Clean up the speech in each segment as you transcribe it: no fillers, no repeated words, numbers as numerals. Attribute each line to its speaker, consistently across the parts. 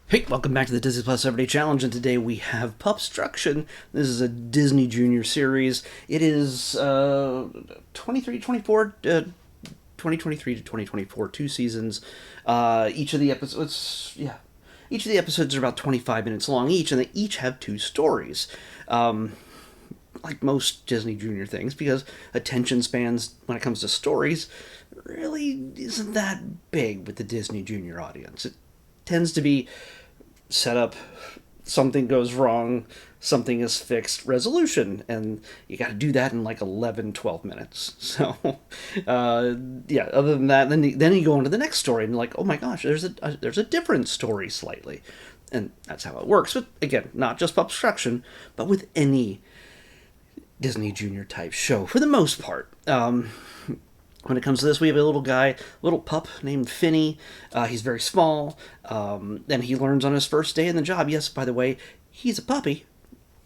Speaker 1: Hey, welcome back to the Disney Plus Everyday Challenge, and today we have Pupstruction. This is a Disney Junior series. It is 23, 24, 2023 to 2024, 2 seasons. Each of the episodes, each of the episodes are about 25 minutes long each, and they each have 2 stories. Like most Disney Junior things, because attention spans when it comes to stories really isn't that big with the Disney Junior audience. It tends to be set up, something goes wrong, something is fixed, resolution, and you got to do that in like 11, 12 minutes. So other than that, then you go on to the next story and like, oh my gosh, there's a different story slightly. And that's how it works. But again, not just Pupstruction, but with any Disney Junior type show for the most part. When it comes to this, we have a little guy, little pup named Finney. He's very small, and he learns on his first day in the job. Yes, by the way, he's a puppy.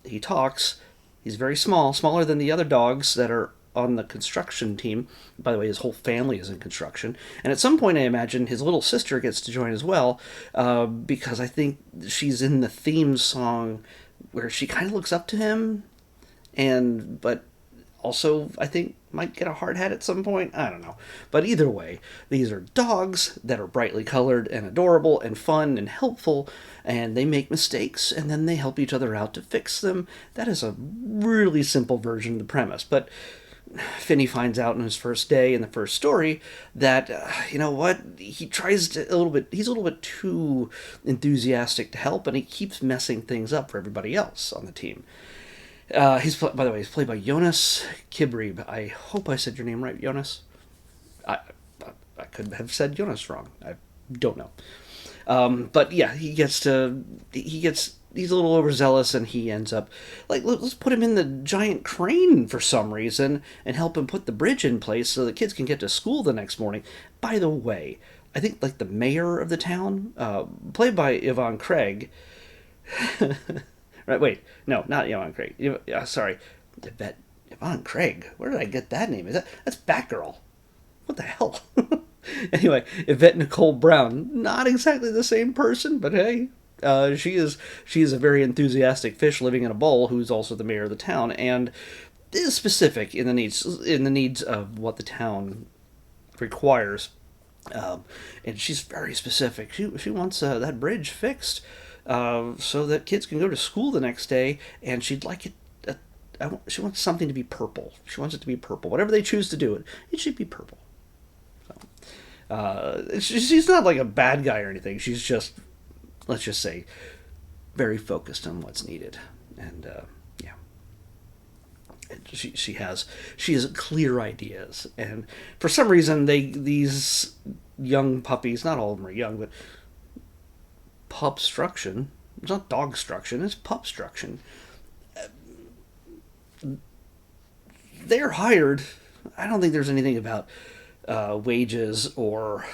Speaker 1: He talks. He's very small, smaller than the other dogs that are on the construction team. By the way, his whole family is in construction. And at some point, I imagine his little sister gets to join as well, because I think she's in the theme song where she kind of looks up to him, but also I think might get a hard hat at some point. I don't know. But either way, these are dogs that are brightly colored and adorable and fun and helpful, and they make mistakes and then they help each other out to fix them. That is a really simple version of the premise. But Finney finds out on his first day in the first story that, you know what, he tries to he's a little bit too enthusiastic to help, and he keeps messing things up for everybody else on the team. By the way, he's played by Jonas Kibrib. I hope I said your name right, Jonas. I could have said Jonas wrong. I don't know. But yeah, he's a little overzealous, and he ends up like, let's put him in the giant crane for some reason and help him put the bridge in place so the kids can get to school the next morning. By the way, I think like the mayor of the town, played by Yvonne Craig. Right, wait, no, not Yvonne Craig. Sorry, Yvonne Craig. Where did I get that name? That's Batgirl? What the hell? Anyway, Yvette Nicole Brown, not exactly the same person, but hey, she is a very enthusiastic fish living in a bowl who's also the mayor of the town, and is specific in the needs of what the town requires. And she's very specific. She wants that bridge fixed, so that kids can go to school the next day, and she'd like it. She wants something to be purple. She wants it to be purple. Whatever they choose to do it should be purple. So, she's not like a bad guy or anything. She's just, let's just say, very focused on what's needed, and yeah. She has clear ideas, and for some reason these young puppies, not all of them are young, but Pupstruction, it's not dogstruction, it's Pupstruction, they're hired. I don't think there's anything about wages or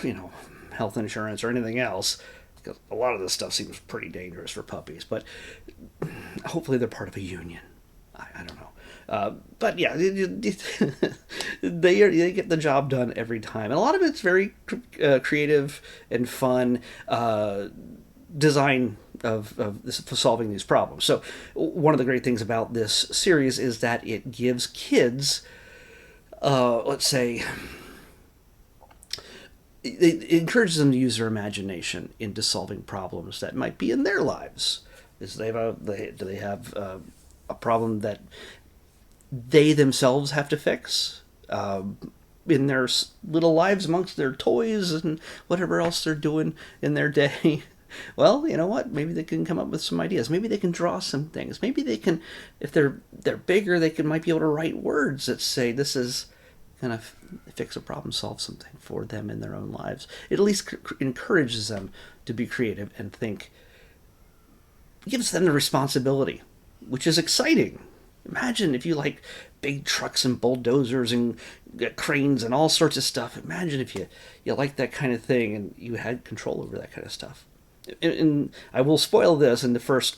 Speaker 1: health insurance or anything else, because a lot of this stuff seems pretty dangerous for puppies, but hopefully they're part of a union. I don't know. But yeah, they get the job done every time. And a lot of it's very creative and fun design of solving these problems. So one of the great things about this series is that it gives kids, let's say, it encourages them to use their imagination into solving problems that might be in their lives. Do they have a problem that they themselves have to fix in their little lives amongst their toys and whatever else they're doing in their day? Well, you know what? Maybe they can come up with some ideas. Maybe they can draw some things. Maybe they can, if they're bigger, might be able to write words that say this is kind of fix a problem, solve something for them in their own lives. It at least encourages them to be creative and think, gives them the responsibility, which is exciting. Imagine if you like big trucks and bulldozers and cranes and all sorts of stuff. Imagine if you like that kind of thing and you had control over that kind of stuff. And I will spoil this in the first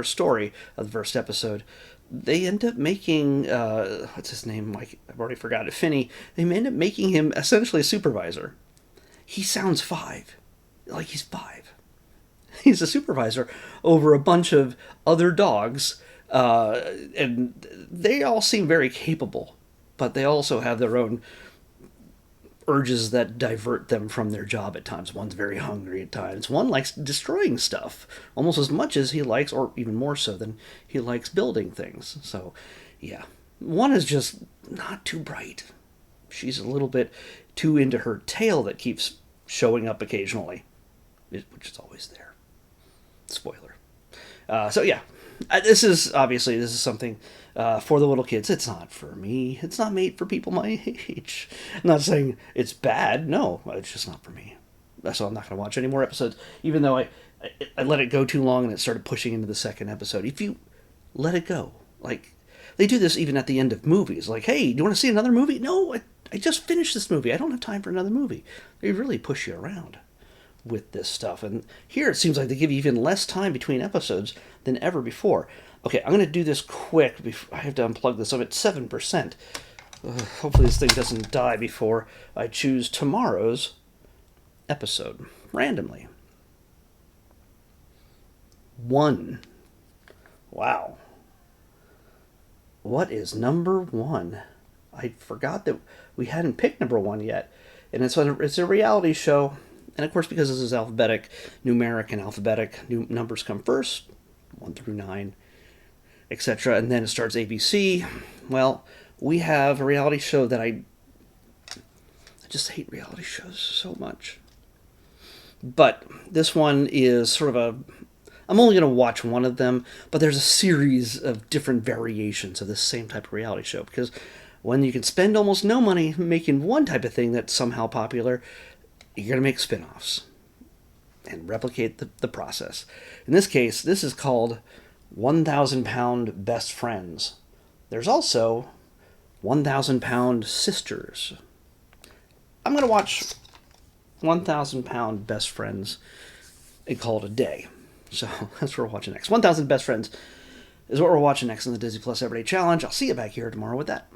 Speaker 1: story of the first episode. They end up making, what's his name? I've already forgot it. Finney. They end up making him essentially a supervisor. He sounds 5. Like he's 5. he's a supervisor over a bunch of other dogs, and they all seem very capable, but they also have their own urges that divert them from their job at times. One's very hungry at times. One likes destroying stuff almost as much as he likes, or even more so than he likes building things. So, yeah. One is just not too bright. She's a little bit too into her tail that keeps showing up occasionally, which is always there. Spoiler. So, yeah. This is something for the little kids. It's not for me. It's not made for people my age. I'm not saying it's bad. No, it's just not for me. So I'm not going to watch any more episodes, even though I let it go too long and it started pushing into the second episode. If you let it go, like, they do this even at the end of movies. Like, hey, do you want to see another movie? No, I just finished this movie. I don't have time for another movie. They really push you around with this stuff. And here it seems like they give you even less time between episodes than ever before. Okay, I'm going to do this quick. I have to unplug this. I'm at 7%. Hopefully this thing doesn't die before I choose tomorrow's episode randomly. 1. Wow. What is number 1? I forgot that we hadn't picked number 1 yet. And it's a reality show. And of course, because this is alphabetic, numeric and alphabetic, numbers come first, 1 through 9, etc. And then it starts ABC. Well, we have a reality show that I just hate reality shows so much. But this one is sort of I'm only going to watch one of them, but there's a series of different variations of this same type of reality show. Because when you can spend almost no money making one type of thing that's somehow popular, you're going to make spin-offs and replicate the process. In this case, this is called 1,000 Pound Best Friends. There's also 1,000 Pound Sisters. I'm going to watch 1,000 Pound Best Friends and call it a day. So that's what we're watching next. 1,000 Best Friends is what we're watching next in the Disney Plus Everyday Challenge. I'll see you back here tomorrow with that.